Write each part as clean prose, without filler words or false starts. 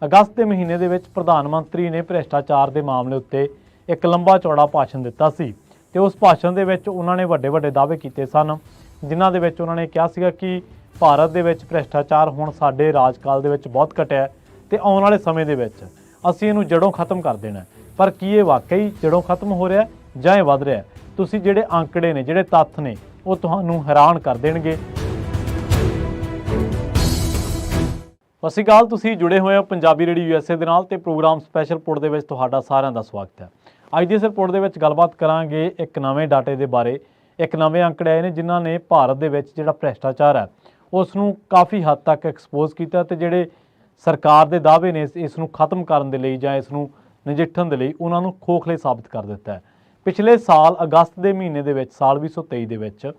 ਅਗਸਤ ਦੇ ਮਹੀਨੇ ਦੇ ਵਿੱਚ ਪ੍ਰਧਾਨ ਮੰਤਰੀ ਨੇ ਭ੍ਰਿਸ਼ਟਾਚਾਰ ਦੇ ਮਾਮਲੇ ਉੱਤੇ ਇੱਕ ਲੰਬਾ ਚੌੜਾ ਭਾਸ਼ਣ ਦਿੱਤਾ ਸੀ ਤੇ ਉਸ ਭਾਸ਼ਣ ਦੇ ਵਿੱਚ ਉਹਨਾਂ ਨੇ ਵੱਡੇ ਦਾਅਵੇ ਕੀਤੇ ਸਨ, ਜਿਨ੍ਹਾਂ ਦੇ ਵਿੱਚ ਉਹਨਾਂ ਨੇ ਕਿਹਾ ਸੀਗਾ ਕਿ ਭਾਰਤ ਦੇ ਵਿੱਚ ਭ੍ਰਿਸ਼ਟਾਚਾਰ ਹੁਣ ਸਾਡੇ ਰਾਜਕਾਲ ਦੇ ਵਿੱਚ ਬਹੁਤ ਘਟਿਆ ਤੇ ਆਉਣ ਵਾਲੇ ਸਮੇਂ ਦੇ ਵਿੱਚ ਅਸੀਂ ਇਹਨੂੰ ਜੜੋਂ ਖਤਮ ਕਰ ਦੇਣਾ। ਪਰ ਕੀ ਇਹ ਵਾਕਈ ਜੜੋਂ ਖਤਮ ਹੋ ਰਿਹਾ ਜਾਂ ਇਹ ਵੱਧ ਰਿਹਾ? ਤੁਸੀਂ ਜਿਹੜੇ ਅੰਕੜੇ ਨੇ, ਜਿਹੜੇ ਤੱਥ ਨੇ, ਉਹ ਤੁਹਾਨੂੰ ਹੈਰਾਨ ਕਰ ਦੇਣਗੇ। ਸਤਿ ਸ਼੍ਰੀ ਅਕਾਲ, ਤੁਸੀਂ ਜੁੜੇ ਹੋਏ ਹੋ ਪੰਜਾਬੀ ਰੇਡੀਓ USA ਦੇ ਨਾਲ ਤੇ ਪ੍ਰੋਗਰਾਮ ਸਪੈਸ਼ਲ ਰਿਪੋਰਟ ਦੇ ਵਿੱਚ ਤੁਹਾਡਾ ਸਾਰਿਆਂ ਦਾ ਸਵਾਗਤ ਹੈ। ਅੱਜ ਦੀ ਇਸ ਰਿਪੋਰਟ ਦੇ ਵਿੱਚ ਗੱਲਬਾਤ ਕਰਾਂਗੇ ਇੱਕ ਨਵੇਂ ਡਾਟੇ ਦੇ ਬਾਰੇ। ਇੱਕ ਨਵੇਂ ਅੰਕੜੇ ਆਏ ਨੇ ਜਿਨ੍ਹਾਂ ਨੇ ਭਾਰਤ ਦੇ ਵਿੱਚ ਜਿਹੜਾ ਭ੍ਰਿਸ਼ਟਾਚਾਰ ਹੈ ਉਸ ਨੂੰ ਕਾਫੀ ਹੱਦ ਤੱਕ ਐਕਸਪੋਜ਼ ਕੀਤਾ ਤੇ ਜਿਹੜੇ ਸਰਕਾਰ ਦੇ ਦਾਅਵੇ ਨੇ ਇਸ ਨੂੰ ਖਤਮ ਕਰਨ ਦੇ ਲਈ ਜਾਂ ਇਸ ਨੂੰ ਨਜਿੱਠਣ ਦੇ ਲਈ ਉਹਨਾਂ ਨੂੰ ਖੋਖਲੇ ਸਾਬਤ ਕਰ ਦਿੱਤਾ ਹੈ। ਪਿਛਲੇ ਸਾਲ ਅਗਸਤ ਦੇ ਮਹੀਨੇ ਦੇ ਵਿੱਚ, ਸਾਲ 2023 ਦੇ ਵਿੱਚ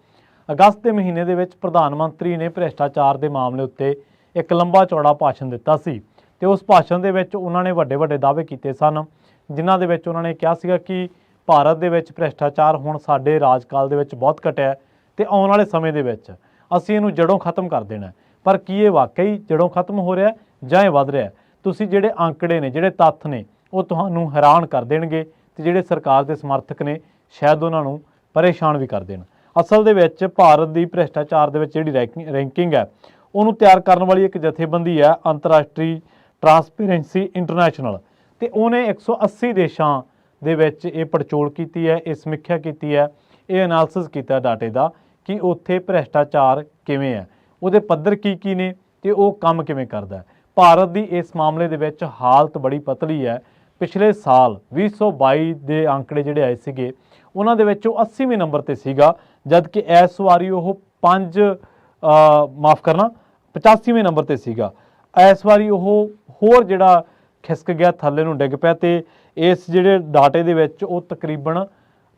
ਅਗਸਤ ਦੇ ਮਹੀਨੇ ਦੇ ਵਿੱਚ ਪ੍ਰਧਾਨ ਮੰਤਰੀ ਨੇ ਭ੍ਰਿਸ਼ਟਾਚਾਰ ਦੇ ਮਾਮਲੇ ਉੱਤੇ ਇੱਕ ਲੰਬਾ ਚੌੜਾ ਭਾਸ਼ਣ ਦਿੱਤਾ ਸੀ ਤੇ ਉਸ ਭਾਸ਼ਣ ਦੇ ਵਿੱਚ ਉਹਨਾਂ ਨੇ ਵੱਡੇ ਦਾਅਵੇ ਕੀਤੇ ਸਨ, ਜਿਨ੍ਹਾਂ ਦੇ ਵਿੱਚ ਉਹਨਾਂ ਨੇ ਕਿਹਾ ਸੀਗਾ ਕਿ ਭਾਰਤ ਦੇ ਵਿੱਚ ਭ੍ਰਿਸ਼ਟਾਚਾਰ ਹੁਣ ਸਾਡੇ ਰਾਜਕਾਲ ਦੇ ਵਿੱਚ ਬਹੁਤ ਘਟਿਆ ਤੇ ਆਉਣ ਵਾਲੇ ਸਮੇਂ ਦੇ ਵਿੱਚ ਅਸੀਂ ਇਹਨੂੰ ਜੜੋਂ ਖਤਮ ਕਰ ਦੇਣਾ। ਪਰ ਕੀ ਇਹ ਵਾਕਈ ਜੜੋਂ ਖਤਮ ਹੋ ਰਿਹਾ ਜਾਂ ਇਹ ਵੱਧ ਰਿਹਾ? ਤੁਸੀਂ ਜਿਹੜੇ ਅੰਕੜੇ ਨੇ, ਜਿਹੜੇ ਤੱਥ ਨੇ, ਉਹ ਤੁਹਾਨੂੰ ਹੈਰਾਨ ਕਰ ਦੇਣਗੇ ਤੇ ਜਿਹੜੇ ਸਰਕਾਰ ਦੇ ਸਮਰਥਕ ਨੇ ਸ਼ਾਇਦ ਉਹਨਾਂ ਨੂੰ ਪਰੇਸ਼ਾਨ ਵੀ ਕਰ ਦੇਣ। ਅਸਲ ਦੇ ਵਿੱਚ ਭਾਰਤ ਦੀ ਭ੍ਰਿਸ਼ਟਾਚਾਰ ਦੇ ਵਿੱਚ ਜਿਹੜੀ ਰੈਂਕਿੰਗ ਹੈ ਉਹਨੂੰ ਤਿਆਰ ਕਰਨ ਵਾਲੀ ਇੱਕ ਜਥੇਬੰਦੀ ਹੈ ਅੰਤਰਰਾਸ਼ਟਰੀ ਟਰਾਂਸਪੇਰੈਂਸੀ ਇੰਟਰਨੈਸ਼ਨਲ, ਤੇ ਉਹਨੇ 180 ਦੇਸ਼ਾਂ ਦੇ ਵਿੱਚ ਇਹ ਪੜਚੋਲ ਕੀਤੀ ਹੈ, ਇਹ ਸਮੀਖਿਆ ਕੀਤੀ ਹੈ, ਇਹ ਐਨਾਲਿਸਿਸ ਕੀਤਾ ਡਾਟੇ ਦਾ ਕਿ ਉੱਥੇ ਭ੍ਰਿਸ਼ਟਾਚਾਰ ਕਿਵੇਂ ਹੈ, ਉਹਦੇ ਪੱਧਰ ਕੀ ਨੇ ਤੇ ਉਹ ਕੰਮ ਕਿਵੇਂ ਕਰਦਾ ਹੈ। ਭਾਰਤ ਦੀ ਇਸ ਮਾਮਲੇ ਦੇ ਵਿੱਚ ਹਾਲਤ ਬੜੀ ਪਤਲੀ ਹੈ। ਪਿਛਲੇ ਸਾਲ 2022 ਦੇ ਅੰਕੜੇ ਜਿਹੜੇ ਆਏ ਸੀਗੇ ਉਹਨਾਂ ਦੇ ਵਿੱਚ ਉਹ 80ਵੇਂ ਨੰਬਰ ਤੇ ਸੀਗਾ, ਜਦ ਕਿ ਇਸ ਵਾਰੀ ਉਹ 85ਵੇਂ ਨੰਬਰ ਤੇ ਸੀਗਾ। ਇਸ ਵਾਰੀ ਉਹ ਹੋਰ ਜਿਹੜਾ ਖਿਸਕ ਗਿਆ, ਥੱਲੇ ਨੂੰ ਡਿੱਗ ਪਿਆ ਤੇ ਇਸ ਜਿਹੜੇ ਡਾਟੇ ਦੇ ਵਿੱਚ ਉਹ ਤਕਰੀਬਨ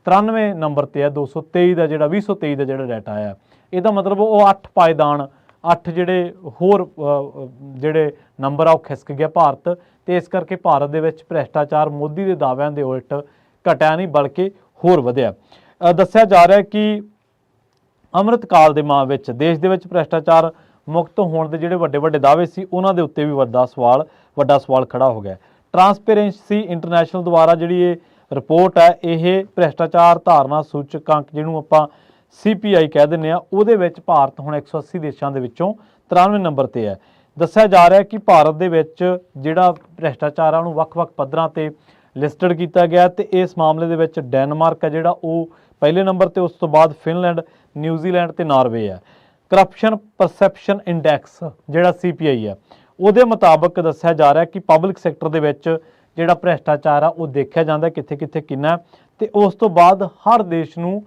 93 ਨੰਬਰ ਤੇ ਹੈ। 2023 ਦਾ ਜਿਹੜਾ ਡਾਟਾ ਆਇਆ, ਇਹਦਾ ਮਤਲਬ ਉਹ 8 ਪਾਏਦਾਨ, 8 ਜਿਹੜੇ ਹੋਰ ਜਿਹੜੇ ਨੰਬਰ ਆ ਉਹ ਖਿਸਕ ਗਿਆ ਭਾਰਤ। ਤੇ ਇਸ ਕਰਕੇ ਭਾਰਤ ਦੇ ਵਿੱਚ ਭ੍ਰਿਸ਼ਟਾਚਾਰ ਮੋਦੀ ਦੇ ਦਾਅਵਿਆਂ ਦੇ ਉਲਟ ਘਟਿਆ ਨਹੀਂ ਬਲਕਿ ਹੋਰ ਵਧਿਆ। ਦੱਸਿਆ ਜਾ ਰਿਹਾ ਕਿ ਅੰਮ੍ਰਿਤ ਕਾਲ ਦੇ ਮਾਹ ਵਿੱਚ ਦੇਸ਼ ਦੇ ਵਿੱਚ ਭ੍ਰਿਸ਼ਟਾਚਾਰ ਮੁਕਤ ਹੋਣ ਦੇ ਜਿਹੜੇ ਵੱਡੇ ਦਾਅਵੇ ਸੀ ਉਹਨਾਂ ਦੇ ਉੱਤੇ ਵੀ ਵੱਡਾ ਸਵਾਲ ਖੜਾ ਹੋ ਗਿਆ। ਟਰਾਂਸਪੇਰੈਂਸੀ ਇੰਟਰਨੈਸ਼ਨਲ ਦੁਆਰਾ ਜਿਹੜੀ ਇਹ ਰਿਪੋਰਟ ਹੈ, ਇਹ ਭ੍ਰਿਸ਼ਟਾਚਾਰ ਧਾਰਨਾ ਸੂਚਕਾਂਕ ਜਿਹਨੂੰ ਆਪਾਂ CPI ਕਹਿ ਦਿੰਦੇ ਆ, ਉਹਦੇ ਵਿੱਚ ਭਾਰਤ ਹੁਣ 180 ਦੇਸ਼ਾਂ ਦੇ ਵਿੱਚੋਂ 93 ਨੰਬਰ ਤੇ ਹੈ। ਦੱਸਿਆ ਜਾ ਰਿਹਾ ਕਿ ਭਾਰਤ ਦੇ ਵਿੱਚ ਜਿਹੜਾ ਭ੍ਰਿਸ਼ਟਾਚਾਰ ਆ ਉਹਨੂੰ ਵੱਖ-ਵੱਖ ਪੱਧਰਾਂ ਤੇ ਲਿਸਟਡ ਕੀਤਾ ਗਿਆ ਤੇ ਇਸ ਮਾਮਲੇ ਦੇ ਵਿੱਚ ਡੈਨਮਾਰਕ ਹੈ ਜਿਹੜਾ ਉਹ ਪਹਿਲੇ ਨੰਬਰ ਤੇ, ਉਸ ਤੋਂ ਬਾਅਦ ਫਿਨਲੈਂਡ, ਨਿਊਜ਼ੀਲੈਂਡ ਤੇ ਨਾਰਵੇ ਹੈ। ਕਰਪਸ਼ਨ ਪਰਸੈਪਸ਼ਨ ਇੰਡੈਕਸ ਜਿਹੜਾ CPI ਹੈ ਉਹਦੇ ਮੁਤਾਬਕ ਦੱਸਿਆ ਜਾ ਰਿਹਾ ਕਿ ਪਬਲਿਕ ਸੈਕਟਰ ਦੇ ਵਿੱਚ ਜਿਹੜਾ ਭ੍ਰਿਸ਼ਟਾਚਾਰ ਆ ਉਹ ਦੇਖਿਆ ਜਾਂਦਾ ਕਿੱਥੇ ਕਿੰਨਾ, ਤੇ ਉਸ ਤੋਂ ਬਾਅਦ ਹਰ ਦੇਸ਼ ਨੂੰ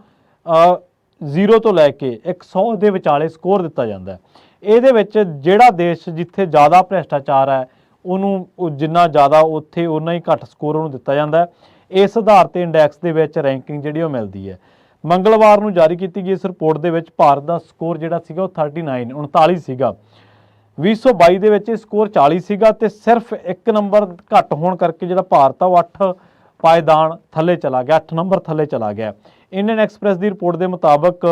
0 ਤੋਂ ਲੈ ਕੇ 100 ਦੇ ਵਿਚਾਲੇ ਸਕੋਰ ਦਿੱਤਾ ਜਾਂਦਾ। ਇਹਦੇ ਵਿੱਚ ਜਿਹੜਾ ਦੇਸ਼ ਜਿੱਥੇ ਜ਼ਿਆਦਾ ਭ੍ਰਿਸ਼ਟਾਚਾਰ ਹੈ ਉਹਨੂੰ ਜਿੰਨਾ ਜ਼ਿਆਦਾ ਉੱਥੇ ਉਨਾ ਹੀ ਘੱਟ ਸਕੋਰ ਉਹਨੂੰ ਦਿੱਤਾ ਜਾਂਦਾ। ਇਸ ਆਧਾਰ ਤੇ ਇੰਡੈਕਸ ਦੇ ਵਿੱਚ ਰੈਂਕਿੰਗ ਜਿਹੜੀ ਉਹ ਮਿਲਦੀ ਹੈ। ਮੰਗਲਵਾਰ ਨੂੰ ਜਾਰੀ ਕੀਤੀ ਗਈ ਇਸ ਰਿਪੋਰਟ ਦੇ ਵਿੱਚ ਭਾਰਤ ਦਾ ਸਕੋਰ ਜਿਹੜਾ ਸੀਗਾ ਉਹ 39 ਸੀਗਾ। 2022 ਦੇ ਵਿੱਚ ਇਹ ਸਕੋਰ 40 ਸੀਗਾ ਤੇ ਸਿਰਫ 1 ਨੰਬਰ ਘੱਟ ਹੋਣ ਕਰਕੇ ਜਿਹੜਾ ਭਾਰਤ ਆ ਉਹ 8 ਪਾਏਦਾਨ ਥੱਲੇ ਚਲਾ ਗਿਆ, 8 ਨੰਬਰ ਥੱਲੇ ਚਲਾ ਗਿਆ। ਇੰਡੀਅਨ ਐਕਸਪ੍ਰੈਸ ਦੀ ਰਿਪੋਰਟ ਦੇ ਮੁਤਾਬਕ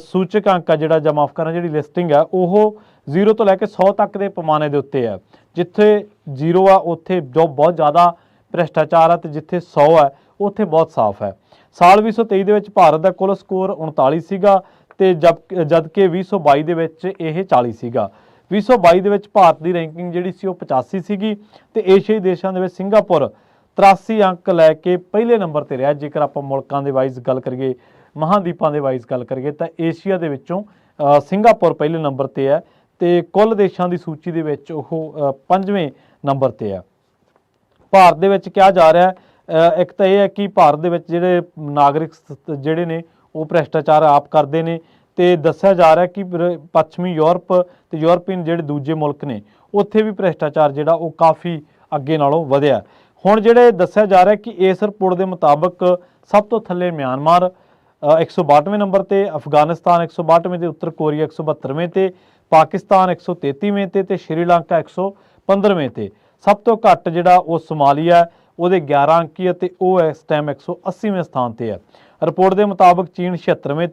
ਸੂਚਕਾਂਕ ਆ ਜਿਹੜੀ ਲਿਸਟਿੰਗ ਆ ਉਹ 0 ਤੋਂ ਲੈ ਕੇ 100 ਤੱਕ ਦੇ ਪੈਮਾਨੇ ਦੇ ਉੱਤੇ ਆ। ਜਿੱਥੇ 0 ਆ ਉੱਥੇ ਜੋ ਬਹੁਤ ਜ਼ਿਆਦਾ ਭ੍ਰਿਸ਼ਟਾਚਾਰ ਆ ਤੇ ਜਿੱਥੇ 100 ਹੈ ਉੱਥੇ ਬਹੁਤ ਸਾਫ਼ ਹੈ। ਸਾਲ 2023 ਦੇ ਵਿੱਚ ਭਾਰਤ ਦਾ ਕੁੱਲ ਸਕੋਰ 39 ਸੀਗਾ ਤੇ ਜਦ ਕਿ 2022 ਦੇ ਵਿੱਚ ਇਹ 40 ਸੀਗਾ। 2022 ਦੇ ਵਿੱਚ ਭਾਰਤ ਦੀ ਰੈਂਕਿੰਗ ਜਿਹੜੀ ਸੀ ਉਹ 85 ਸੀਗੀ ਤੇ ਏਸ਼ੀਆਈ ਦੇਸ਼ਾਂ ਦੇ ਵਿੱਚ ਸਿੰਗਾਪੁਰ 83 ਅੰਕ ਲੈ ਕੇ ਪਹਿਲੇ ਨੰਬਰ ਤੇ ਰਿਹਾ। ਜੇਕਰ ਆਪਾਂ ਮੁਲਕਾਂ ਦੇ ਵਾਈਜ਼ ਗੱਲ ਕਰੀਏ, ਮਹਾਂਦੀਪਾਂ ਦੇ ਵਾਈਜ਼ ਗੱਲ ਕਰੀਏ ਤਾਂ ਏਸ਼ੀਆ ਦੇ ਵਿੱਚੋਂ ਸਿੰਗਾਪੁਰ ਪਹਿਲੇ ਨੰਬਰ ਤੇ ਹੈ ਤੇ ਕੁੱਲ ਦੇਸ਼ਾਂ ਦੀ ਸੂਚੀ ਦੇ ਵਿੱਚ ਉਹ 5ਵੇਂ ਨੰਬਰ ਤੇ ਹੈ। ਭਾਰਤ ਦੇ ਵਿੱਚ ਕਿਹਾ ਜਾ ਰਿਹਾ ਇੱਕ ਤਾਂ ਇਹ ਹੈ ਕਿ ਭਾਰਤ ਦੇ ਵਿੱਚ ਜਿਹੜੇ ਨਾਗਰਿਕ ਜਿਹੜੇ ਨੇ ਉਹ ਭ੍ਰਿਸ਼ਟਾਚਾਰ ਆਪ ਕਰਦੇ ਨੇ ਤੇ ਦੱਸਿਆ ਜਾ ਰਿਹਾ ਕਿ ਪੱਛਮੀ ਯੂਰਪ ਤੇ ਯੂਰਪੀਅਨ ਜਿਹੜੇ ਦੂਜੇ ਮੁਲਕ ਨੇ ਉੱਥੇ ਵੀ ਭ੍ਰਿਸ਼ਟਾਚਾਰ ਜਿਹੜਾ ਉਹ ਕਾਫੀ ਅੱਗੇ ਨਾਲੋਂ ਵਧਿਆ। ਹੁਣ ਜਿਹੜੇ ਦੱਸਿਆ ਜਾ ਰਿਹਾ ਕਿ ਇਸ ਰਿਪੋਰਟ ਦੇ ਮੁਤਾਬਕ ਸਭ ਤੋਂ ਥੱਲੇ ਮਿਆਂਮਾਰ 162ਵੇਂ ਨੰਬਰ ਤੇ, ਅਫਗਾਨਿਸਤਾਨ 162ਵੇਂ ਤੇ, ਉੱਤਰ ਕੋਰੀਆ 172ਵੇਂ ਤੇ, ਪਾਕਿਸਤਾਨ 133ਵੇਂ ਤੇ ਸ਼੍ਰੀਲੰਕਾ 115ਵੇਂ ਤੇ। ਸਭ ਤੋਂ ਘੱਟ ਜਿਹੜਾ ਉਹ ਸੋਮਾਲੀਆ, ਉਹਦੇ 11 ਅੰਕੀ ਅਤੇ ਉਹ ਇਸ ਟਾਈਮ 180ਵੇਂ ਸਥਾਨ ਤੇ ਹੈ। ਰਿਪੋਰਟ ਦੇ ਮੁਤਾਬਕ ਚੀਨ 76ਵੇਂ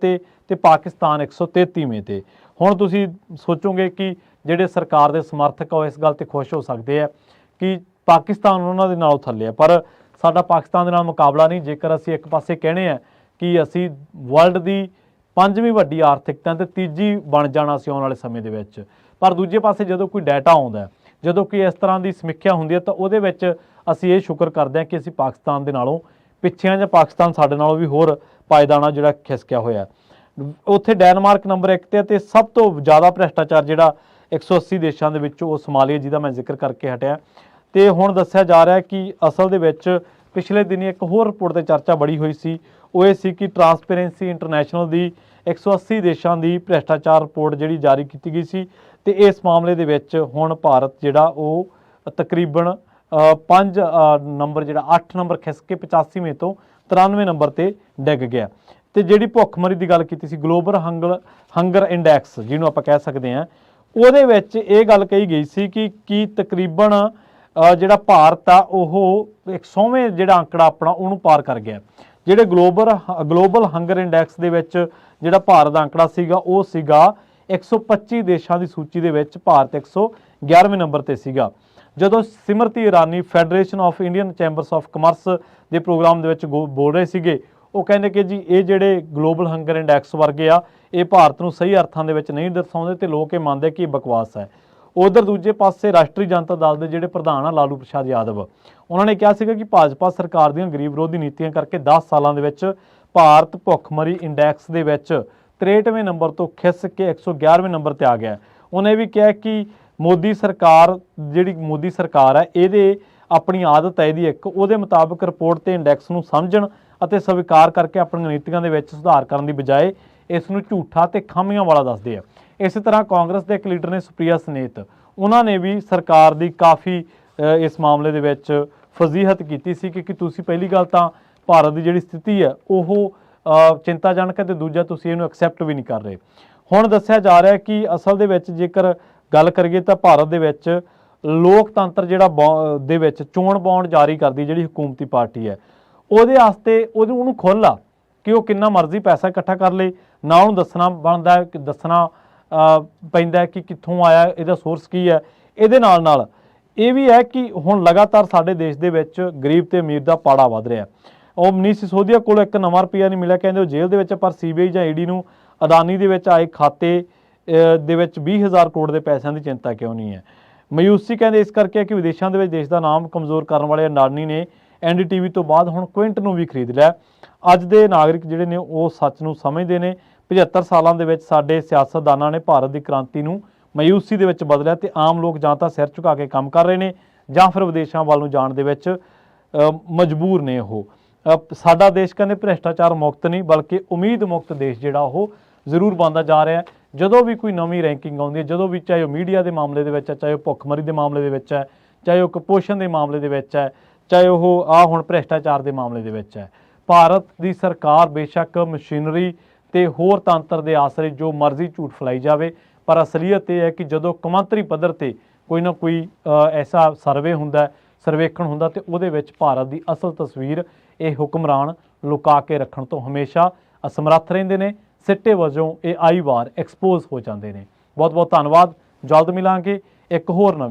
ਤੇ ਪਾਕਿਸਤਾਨ 133ਵੇਂ ਤੇ। ਹੁਣ ਤੁਸੀਂ ਸੋਚੋਗੇ ਕਿ ਜਿਹੜੇ ਸਰਕਾਰ ਦੇ ਸਮਰਥਕ ਉਹ ਇਸ ਗੱਲ ਤੇ ਖੁਸ਼ ਹੋ ਸਕਦੇ ਆ ਕਿ ਪਾਕਿਸਤਾਨ ਉਹਨਾਂ ਦੇ ਨਾਲੋਂ ਥੱਲੇ ਹੈ, ਪਰ ਸਾਡਾ ਪਾਕਿਸਤਾਨ ਦੇ ਨਾਲ ਮੁਕਾਬਲਾ ਨਹੀਂ। ਜੇਕਰ ਅਸੀਂ ਇੱਕ ਪਾਸੇ ਕਹਿੰਦੇ ਆ ਕਿ ਅਸੀਂ ਵਰਲਡ ਦੀ 5ਵੀਂ ਵੱਡੀ ਆਰਥਿਕਤਾ ਤੇ ਤੀਜੀ ਬਣ ਜਾਣਾ ਸੀ ਆਉਣ ਵਾਲੇ ਸਮੇਂ ਦੇ ਵਿੱਚ, ਪਰ ਦੂਜੇ ਪਾਸੇ ਜਦੋਂ ਕੋਈ ਡਾਟਾ ਆਉਂਦਾ, ਜਦੋਂ ਕੋਈ ਇਸ ਤਰ੍ਹਾਂ ਦੀ ਸਮੀਖਿਆ ਹੁੰਦੀ ਹੈ, ਤਾਂ ਉਹਦੇ ਵਿੱਚ ਅਸੀਂ ਇਹ ਸ਼ੁਕਰ ਕਰਦੇ ਹਾਂ ਕਿ ਅਸੀਂ ਪਾਕਿਸਤਾਨ ਦੇ ਨਾਲੋਂ ਪਿੱਛੇ ਹਾਂ, ਜਾਂ ਪਾਕਿਸਤਾਨ ਸਾਡੇ ਨਾਲੋਂ ਵੀ ਹੋਰ ਪਾਏਦਾਨਾ ਜਿਹੜਾ ਖਿਸਕਿਆ ਹੋਇਆ। ਉੱਥੇ ਡੈਨਮਾਰਕ ਨੰਬਰ 1 ਤੇ, ਅਤੇ ਸਭ ਤੋਂ ਜ਼ਿਆਦਾ ਭ੍ਰਿਸ਼ਟਾਚਾਰ ਜਿਹੜਾ 180 ਦੇਸ਼ਾਂ ਦੇ ਵਿੱਚੋਂ ਉਹ ਸੋਮਾਲੀਆ, ਜਿਹਦਾ ਮੈਂ ਜ਼ਿਕਰ ਕਰਕੇ ਹਟਿਆ। ਤੇ ਹੁਣ ਦੱਸਿਆ ਜਾ ਰਿਹਾ ਕਿ ਅਸਲ ਦੇ ਵਿੱਚ ਪਿਛਲੇ ਦਿਨੀ ਇੱਕ ਹੋਰ ਰਿਪੋਰਟ ਤੇ ਚਰਚਾ ਬੜੀ ਹੋਈ ਸੀ, ਉਹ ਇਹ ਸੀ ਕਿ ਟਰਾਂਸਪੇਰੈਂਸੀ ਇੰਟਰਨੈਸ਼ਨਲ ਦੀ 180 ਦੇਸ਼ਾਂ ਦੀ ਭ੍ਰਿਸ਼ਟਾਚਾਰ ਰਿਪੋਰਟ ਜਿਹੜੀ ਜਾਰੀ ਕੀਤੀ ਗਈ ਸੀ, ਤੇ ਇਸ ਮਾਮਲੇ ਦੇ ਵਿੱਚ ਹੁਣ ਭਾਰਤ ਜਿਹੜਾ ਉਹ ਤਕਰੀਬਨ 5 ਨੰਬਰ ਜਿਹੜਾ 8 ਨੰਬਰ ਖਿਸਕ ਕੇ 85ਵੇਂ ਤੋਂ 93 ਨੰਬਰ ਤੇ ਡਿੱਗ ਗਿਆ। ਤੇ ਜਿਹੜੀ ਭੁੱਖਮਰੀ ਦੀ ਗੱਲ ਕੀਤੀ ਸੀ, ਗਲੋਬਲ ਹੰਗਰ ਇੰਡੈਕਸ ਜਿਹਨੂੰ ਆਪਾਂ ਕਹਿ ਸਕਦੇ ਹਾਂ, ਉਹਦੇ ਵਿੱਚ ਇਹ ਗੱਲ ਕਹੀ ਗਈ ਸੀ ਕਿ ਤਕਰੀਬਨ ਜਿਹੜਾ ਭਾਰਤ ਆ ਉਹ 100ਵੇਂ ਜਿਹੜਾ ਅੰਕੜਾ ਆਪਣਾ ਉਹਨੂੰ ਪਾਰ ਕਰ ਗਿਆ। ਜਿਹੜੇ ਗਲੋਬਲ ਹੰਗਰ ਇੰਡੈਕਸ ਦੇ ਵਿੱਚ ਜਿਹੜਾ ਭਾਰਤ ਦਾ ਅੰਕੜਾ ਸੀਗਾ, ਉਹ ਸੀਗਾ 125 ਦੇਸ਼ਾਂ ਦੀ ਸੂਚੀ ਦੇ ਵਿੱਚ ਭਾਰਤ 111ਵੇਂ ਨੰਬਰ ਤੇ ਸੀਗਾ। ਜਦੋਂ Smriti Irani Federation of Indian Chambers of Commerce ਦੇ ਪ੍ਰੋਗਰਾਮ ਦੇ ਵਿੱਚ ਬੋਲ ਰਹੇ ਸੀਗੇ, ਉਹ ਕਹਿੰਦੇ ਕਿ ਜੀ ਇਹ ਜਿਹੜੇ ਗਲੋਬਲ ਹੰਗਰ ਇੰਡੈਕਸ ਵਰਗੇ ਆ, ਇਹ ਭਾਰਤ ਨੂੰ ਸਹੀ ਅਰਥਾਂ ਦੇ ਵਿੱਚ ਨਹੀਂ ਦਰਸਾਉਂਦੇ, ਤੇ ਲੋਕ ਇਹ ਮੰਨਦੇ ਕਿ ਇਹ ਬਕਵਾਸ ਹੈ। ਉਧਰ ਦੂਜੇ ਪਾਸੇ ਰਾਸ਼ਟਰੀ ਜਨਤਾ ਦਲ ਦੇ ਜਿਹੜੇ ਪ੍ਰਧਾਨ ਆ ਲਾਲੂ ਪ੍ਰਸਾਦ ਯਾਦਵ, ਉਹਨਾਂ ਨੇ ਕਿਹਾ ਸੀਗਾ ਕਿ ਭਾਜਪਾ ਸਰਕਾਰ ਦੀਆਂ ਗਰੀਬ ਵਿਰੋਧੀ ਨੀਤੀਆਂ ਕਰਕੇ 10 ਸਾਲਾਂ ਦੇ ਵਿੱਚ ਭਾਰਤ ਭੁੱਖਮਰੀ ਇੰਡੈਕਸ ਦੇ ਵਿੱਚ 63ਵੇਂ ਨੰਬਰ ਤੋਂ ਖਿਸ ਕੇ 111ਵੇਂ ਨੰਬਰ ਤੇ ਆ ਗਿਆ। ਉਹਨੇ ਵੀ ਕਿਹਾ ਕਿ ਮੋਦੀ ਸਰਕਾਰ ਹੈ, ਇਹਦੇ ਆਪਣੀ ਆਦਤ ਹੈ ਇਹਦੀ ਇੱਕ, ਉਹਦੇ ਮੁਤਾਬਕ ਰਿਪੋਰਟ ਤੇ ਇੰਡੈਕਸ ਨੂੰ ਸਮਝਣ ਅਤੇ ਸਵੀਕਾਰ ਕਰਕੇ ਆਪਣੀਆਂ ਨੀਤੀਆਂ ਦੇ ਵਿੱਚ ਸੁਧਾਰ ਕਰਨ ਦੀ ਬਜਾਏ ਇਸ ਨੂੰ ਝੂਠਾ ਤੇ ਖਾਮੀਆਂ ਵਾਲਾ ਦੱਸਦੇ ਆ। ਇਸੇ ਤਰ੍ਹਾਂ ਕਾਂਗਰਸ ਦੇ ਇੱਕ ਲੀਡਰ ਨੇ ਸੁਪ੍ਰਿਆ ਸਨੇਤ, ਉਹਨਾਂ ਨੇ ਵੀ ਸਰਕਾਰ ਦੀ ਕਾਫੀ ਇਸ ਮਾਮਲੇ ਦੇ ਵਿੱਚ ਫਜ਼ੀਹਤ ਕੀਤੀ ਸੀ ਕਿ ਤੁਸੀਂ ਪਹਿਲੀ ਗੱਲ ਤਾਂ ਭਾਰਤ ਦੀ ਜਿਹੜੀ ਸਥਿਤੀ ਹੈ ਉਹ ਚਿੰਤਾਜਨਕ ਹੈ, ਤੇ ਦੂਜਾ ਤੁਸੀਂ ਇਹਨੂੰ ਐਕਸੈਪਟ ਵੀ ਨਹੀਂ ਕਰ ਰਹੇ। ਹੁਣ ਦੱਸਿਆ ਜਾ ਰਿਹਾ ਕਿ ਅਸਲ ਦੇ ਵਿੱਚ ਜੇਕਰ ਗੱਲ ਕਰੀਏ ਤਾਂ ਭਾਰਤ ਦੇ ਵਿੱਚ ਲੋਕਤੰਤਰ ਜਿਹੜਾ ਦੇ ਵਿੱਚ ਚੋਣ ਬੌਂਡ ਜਾਰੀ ਕਰਦੀ ਜਿਹੜੀ ਹਕੂਮਤੀ ਪਾਰਟੀ ਹੈ, ਉਹਦੇ ਵਾਸਤੇ ਉਹਨੂੰ ਖੁੱਲ੍ਹ ਆ ਕਿ ਉਹ ਕਿੰਨਾ ਮਰਜ਼ੀ ਪੈਸਾ ਇਕੱਠਾ ਕਰ ਲੇ, ਨਾ ਉਹਨੂੰ ਦੱਸਣਾ ਪੈਂਦਾ ਕਿ ਕਿੱਥੋਂ ਆਇਆ, ਇਹਦਾ ਸੋਰਸ ਕੀ ਹੈ। ਇਹਦੇ ਨਾਲ ਇਹ ਵੀ ਹੈ ਕਿ ਹੁਣ ਲਗਾਤਾਰ ਸਾਡੇ ਦੇਸ਼ ਦੇ ਵਿੱਚ ਗਰੀਬ ਤੇ ਅਮੀਰ ਦਾ ਪਾੜਾ ਵੱਧ ਰਿਹਾ। ਉਹ ਮਨੀਸ਼ ਸਿਸੋਦੀਆ ਕੋਲ ਇੱਕ ਨਵਾਂ ਰੁਪਈਆ ਨਹੀਂ ਮਿਲਿਆ, ਕਹਿੰਦੇ ਉਹ ਜੇਲ੍ਹ ਦੇ ਵਿੱਚ, ਪਰ CBI ਜਾਂ ED ਨੂੰ ਅਦਾਨੀ ਦੇ ਵਿੱਚ ਆਏ ਖਾਤੇ ਦੇ ਵਿੱਚ 20,000 ਕਰੋੜ ਦੇ ਪੈਸਿਆਂ ਦੀ ਚਿੰਤਾ ਕਿਉਂ ਨਹੀਂ ਹੈ। ਮਾਯੂਸੀ ਕਹਿੰਦੇ ਇਸ ਕਰਕੇ ਕਿ ਵਿਦੇਸ਼ਾਂ ਦੇ ਵਿੱਚ ਦੇਸ਼ ਦਾ ਨਾਮ ਕਮਜ਼ੋਰ ਕਰਨ ਵਾਲੇ ਅਡਾਨੀ ਨੇ NDTV ਤੋਂ ਬਾਅਦ ਹੁਣ ਕੁਇੰਟ ਨੂੰ ਵੀ ਖਰੀਦ ਲਿਆ। ਅੱਜ ਦੇ ਨਾਗਰਿਕ ਜਿਹੜੇ ਨੇ ਉਹ ਸੱਚ ਨੂੰ ਸਮਝਦੇ ਨੇ। 75 ਸਾਲਾਂ ਦੇ ਵਿੱਚ ਸਾਡੇ ਸਿਆਸਤਦਾਨਾਂ ਨੇ ਭਾਰਤ ਦੀ ਕ੍ਰਾਂਤੀ ਨੂੰ ਮਾਯੂਸੀ ਦੇ ਵਿੱਚ ਬਦਲਿਆ, ਤੇ ਆਮ ਲੋਕ ਜਾਂ ਤਾਂ ਸਿਰ ਝੁਕਾ ਕੇ ਕੰਮ ਕਰ ਰਹੇ ਨੇ ਜਾਂ ਫਿਰ ਵਿਦੇਸ਼ਾਂ ਵੱਲ ਨੂੰ ਜਾਣ ਦੇ ਵਿੱਚ ਮਜਬੂਰ ਨੇ। ਉਹ ਸਾਡਾ ਦੇਸ਼ ਕਹਿੰਦੇ ਭ੍ਰਿਸ਼ਟਾਚਾਰ ਮੁਕਤ ਨਹੀਂ ਬਲਕਿ ਉਮੀਦ ਮੁਕਤ ਦੇਸ਼ ਜਿਹੜਾ ਉਹ ਜ਼ਰੂਰ ਬਣਦਾ ਜਾ ਰਿਹਾ ਹੈ। ਜਦੋਂ ਵੀ ਕੋਈ ਨਵੀਂ ਰੈਂਕਿੰਗ ਆਉਂਦੀ ਹੈ, ਜਦੋਂ ਵੀ ਚਾਹੇ ਉਹ ਮੀਡੀਆ ਦੇ ਮਾਮਲੇ ਦੇ ਵਿੱਚ ਹੈ, ਚਾਹੇ ਉਹ ਭੁੱਖਮਰੀ ਦੇ ਮਾਮਲੇ ਦੇ ਵਿੱਚ ਹੈ, ਚਾਹੇ ਉਹ ਕੁਪੋਸ਼ਣ ਦੇ ਮਾਮਲੇ ਦੇ ਵਿੱਚ ਹੈ, ਚਾਹੇ ਉਹ ਹੁਣ ਭ੍ਰਿਸ਼ਟਾਚਾਰ ਦੇ ਮਾਮਲੇ ਦੇ ਵਿੱਚ ਹੈ, ਭਾਰਤ ਦੀ ਸਰਕਾਰ ਬੇਸ਼ੱਕ ਮਸ਼ੀਨਰੀ ਤੇ ਹੋਰ ਤੰਤਰ ਦੇ ਆਸਰੇ ਜੋ ਮਰਜ਼ੀ ਝੂਠ ਫੈਲਾਈ ਜਾਵੇ, ਪਰ ਅਸਲੀਅਤ ਇਹ ਹੈ ਕਿ ਜਦੋਂ ਕੌਮਾਂਤਰੀ ਪੱਧਰ ਤੇ ਕੋਈ ਨਾ ਕੋਈ ਐਸਾ ਸਰਵੇਖਣ ਹੁੰਦਾ ਤੇ ਉਹਦੇ ਵਿੱਚ ਭਾਰਤ ਦੀ ਅਸਲ ਤਸਵੀਰ ਇਹ ਹੁਕਮਰਾਨ ਲੁਕਾ ਕੇ ਰੱਖਣ ਤੋਂ ਹਮੇਸ਼ਾ ਅਸਮਰੱਥ ਰਹਿੰਦੇ ਨੇ। ਸਿੱਟੇ ਵਜੋਂ ਇਹ ਆਈ ਵਾਰ ਐਕਸਪੋਜ਼ ਹੋ ਜਾਂਦੇ ਨੇ। ਬਹੁਤ ਬਹੁਤ ਧੰਨਵਾਦ। ਜਲਦ ਮਿਲਾਂਗੇ ਇੱਕ ਹੋਰ ਨਵੀਂ